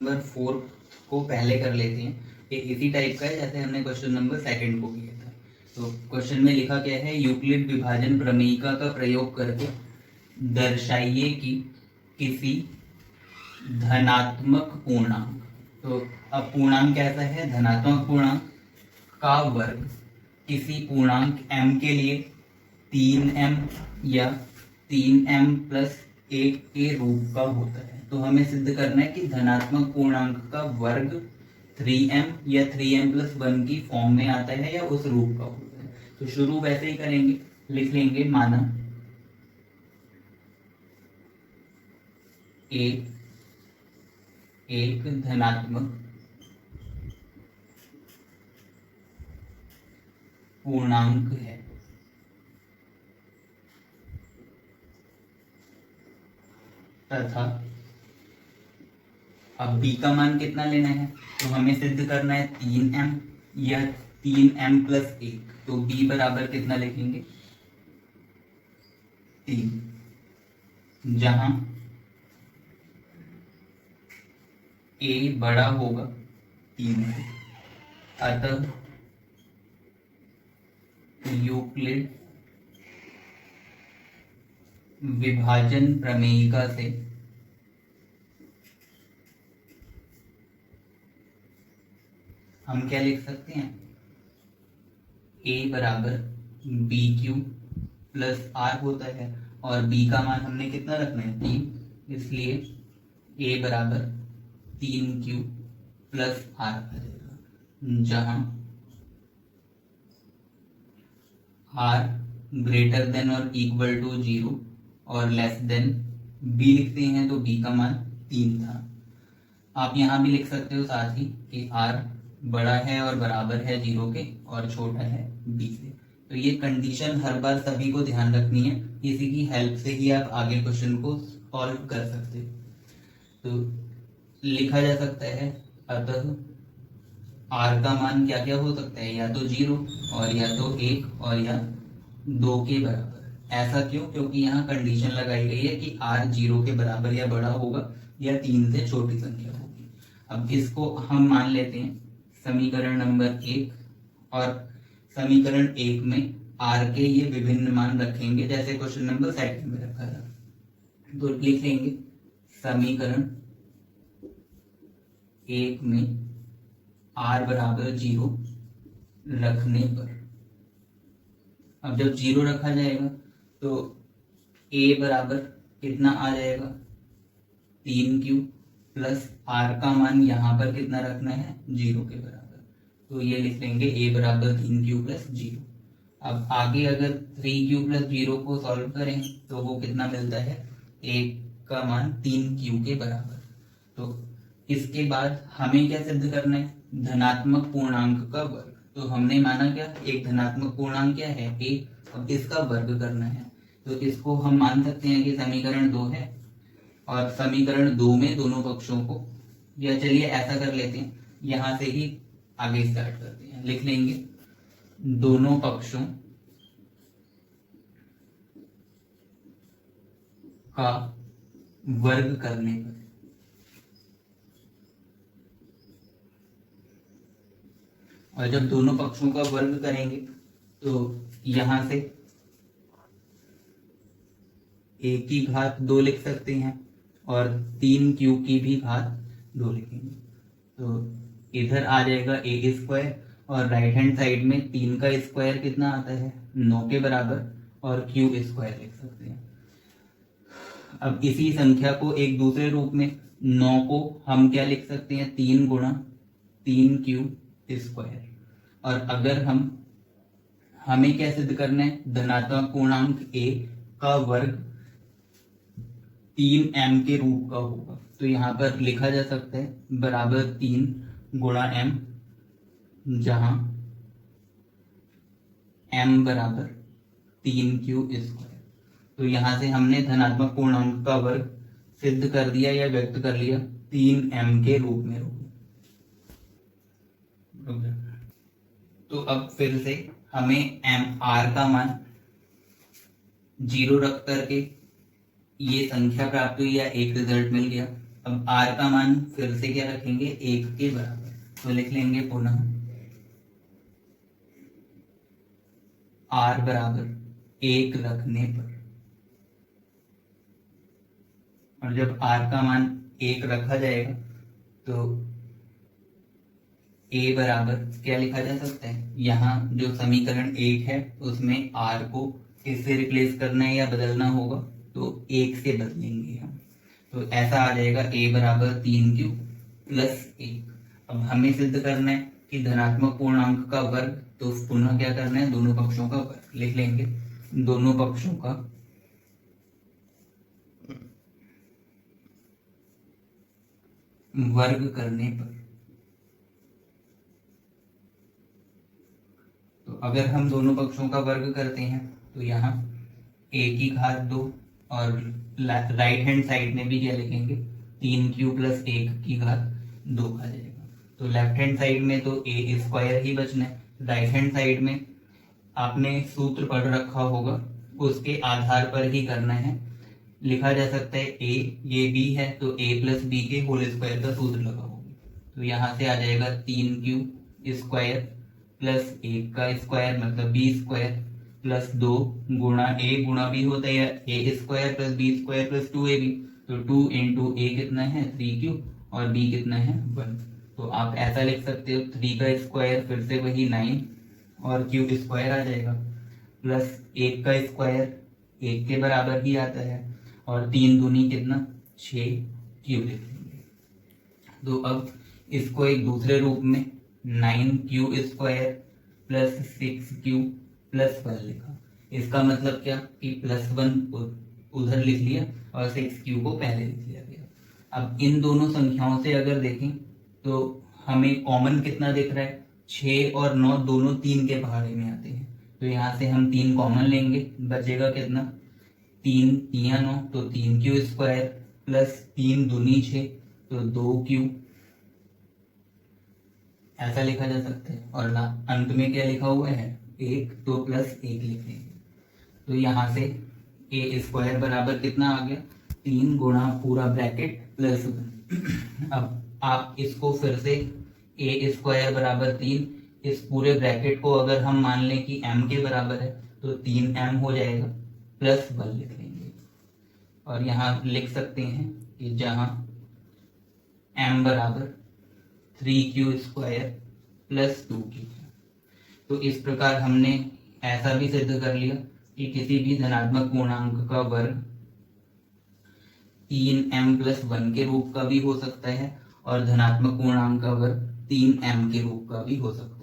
Number 4 को पहले कर लेते हैं। ये इसी टाइप का है जैसे हमने क्वेश्चन नंबर सेकंड को किया था। तो क्वेश्चन में लिखा क्या है, यूक्लिड विभाजन प्रमेयिका का प्रयोग करके दर्शाइए कि किसी धनात्मक पूर्णांक, तो अब पूर्णांक कैसा है, धनात्मक पूर्णांक का वर्ग किसी पूर्णांक m के लिए 3m या 3m प्लस 1 के रूप का होता है। तो हमें सिद्ध करना है कि धनात्मक पूर्णांक का वर्ग 3m या 3m प्लस 1 की फॉर्म में आता है या उस रूप का होता है। तो शुरू वैसे ही करेंगे, लिख लेंगे माना a एक धनात्मक पूर्णांक है तथा अब b का मान कितना लेना है, तो हमें सिद्ध करना है 3m या 3m प्लस 1। तो b बराबर कितना लिखेंगे 3, जहां a बड़ा होगा 3 से। अतः यूक्लिड विभाजन प्रमेयिका से हम क्या लिख सकते हैं, a बराबर बी क्यू प्लस आर होता है और b का मान हमने कितना रखना है 3, इसलिए a बराबर 3q प्लस आर आ जाएगा, जहां r ग्रेटर देन और इक्वल टू 0 और लेस देन b लिखते हैं तो b का मान 3 था। आप यहाँ भी लिख सकते हो साथ ही कि r बड़ा है और बराबर है 0 के और छोटा है b से। तो ये कंडीशन हर बार सभी को ध्यान रखनी है, इसी की हेल्प से ही आप आगे क्वेश्चन को सॉल्व कर सकते हो। तो लिखा जा सकता है अतः r का मान क्या क्या हो सकता है, या तो 0 और या तो 1 और या 2 के बराबर। ऐसा क्यों, क्योंकि यहाँ कंडीशन लगाई गई है कि r 0 के बराबर या बड़ा होगा या 3 से छोटी संख्या होगी। अब इसको हम मान लेते हैं समीकरण नंबर 1 और समीकरण 1 में r के ये विभिन्न मान रखेंगे जैसे क्वेश्चन नंबर सेकंड में रखा था। तो लिख लेंगे समीकरण 1 में r बराबर 0 रखने पर, अब जब 0 रखा जाएगा तो a बराबर कितना आ जाएगा 3q प्लस r का मान यहाँ पर कितना रखना है 0 के बराबर। तो ये लिख लेंगे a बराबर 3q प्लस 0। अब आगे अगर 3q प्लस 0 को सॉल्व करें तो वो कितना मिलता है, a का मान 3q के बराबर। तो इसके बाद हमें क्या सिद्ध करना है, धनात्मक पूर्णांक का वर्ग। तो हमने माना क्या, एक धनात्मक पूर्णांक क्या है a, अब इसका वर्ग करना है। तो इसको हम मान सकते हैं कि समीकरण 2 है और समीकरण 2 में दोनों पक्षों को, या चलिए ऐसा कर लेते हैं यहां से ही आगे स्टार्ट करते हैं, लिख लेंगे दोनों पक्षों का वर्ग करने पर, और जब दोनों पक्षों का वर्ग करेंगे तो यहां से a की घात 2 लिख सकते हैं और 3q की भी घात 2 लिखेंगे। तो इधर आ जाएगा a स्क्वायर और राइट हैंड साइड में 3 का स्क्वायर कितना आता है 9 के बराबर और q स्क्वायर लिख सकते हैं। अब इसी संख्या को एक दूसरे रूप में 9 को हम क्या लिख सकते हैं 3 गुणा 3q स्क्वायर। और अगर हमें क्या सिद्ध करना है, धनात्मक पूर्णांक a का वर्ग 3m के रूप का होगा। तो यहाँ पर लिखा जा सकता है बराबर 3 गुणा m, जहां m बराबर 3q स्क्वायर। तो यहाँ से हमने धनात्मक पूर्णांक का वर्ग सिद्ध कर दिया या व्यक्त कर लिया 3m के रूप में। तो अब फिर से हमें r का मान 0 रख करके ये संख्या प्राप्त हुई या एक रिजल्ट मिल गया। अब r का मान फिर से क्या रखेंगे, 1 के बराबर। तो लिख लेंगे पुनः r बराबर 1 रखने पर, और जब r का मान 1 रखा जाएगा तो a बराबर क्या लिखा जा सकता है, यहाँ जो समीकरण 1 है उसमें r को किससे रिप्लेस करना है या बदलना होगा, तो 1 से बदलेंगे हम। तो ऐसा आ जाएगा a बराबर 3q प्लस 1। अब हमें सिद्ध करना है कि धनात्मक पूर्णांक का वर्ग, तो पुनः क्या करना है, दोनों पक्षों का वर्ग लिख लेंगे। दोनों पक्षों का वर्ग करने पर, तो अगर हम दोनों पक्षों का वर्ग करते हैं तो यहाँ a की घात 2 और राइट हैंड साइड में भी क्या लिखेंगे, 3q प्लस 1 की घात 2 आ जाएगा। तो लेफ्ट हैंड साइड में तो a स्क्वायर ही बचना है, राइट हैंड साइड में आपने सूत्र पढ़ रखा होगा, उसके आधार पर ही करना है। लिखा जा सकता है a, ये b है तो a प्लस बी के होल स्क्वायर का सूत्र लगा होगा। तो यहाँ से आ जाएगा 3q स्क्वायर प्लस 1 का स्क्वायर मतलब b स्क्वायर प्लस 2 गुणा a गुणा b होता है a square plus b square plus 2ab। तो 2 इंटू a कितना है 3q और b कितना है 1। तो आप ऐसा लिख सकते हो 3 का स्क्वायर फिर से वही 9 और q स्क्वायर आ जाएगा प्लस 1 का स्क्वायर 1 के बराबर ही आता है और 3 दूनी कितना 6 क्यू लिख लेंगे। तो अब इसको एक दूसरे रूप में 9q square plus 6q plus 1 लिखा। इसका मतलब क्या कि प्लस 1 उधर लिख लिया और 6q को पहले लिख लिया गया। अब इन दोनों संख्याओं से अगर देखें तो हमें कॉमन कितना दिख रहा है, 6 और 9 दोनों 3 के पहाड़े में आते हैं। तो यहाँ से हम 3 कॉमन लेंगे, बचेगा कितना 3 3 9 तो 3q स्क्वायर प्लस 3 दूनी 6 तो 2q, ऐसा लिखा जा सकता है। और अंत में क्या लिखा हुआ है 1 तो प्लस 1 लिख लेंगे। तो यहाँ से a स्क्वायर बराबर कितना आ गया 3 गुणा पूरा ब्रैकेट प्लस 1। अब आप इसको फिर से a स्क्वायर बराबर 3, इस पूरे ब्रैकेट को अगर हम मान लें कि m के बराबर है तो 3m हो जाएगा प्लस 1 लिख लेंगे। और यहाँ लिख सकते हैं कि जहाँ m बराबर 3q स्क्वायर प्लस 2q। तो इस प्रकार हमने ऐसा भी सिद्ध कर लिया कि किसी भी धनात्मक पूर्णांक का वर्ग 3m प्लस 1 के रूप का भी हो सकता है और धनात्मक पूर्णांक का वर्ग 3m के रूप का भी हो सकता है।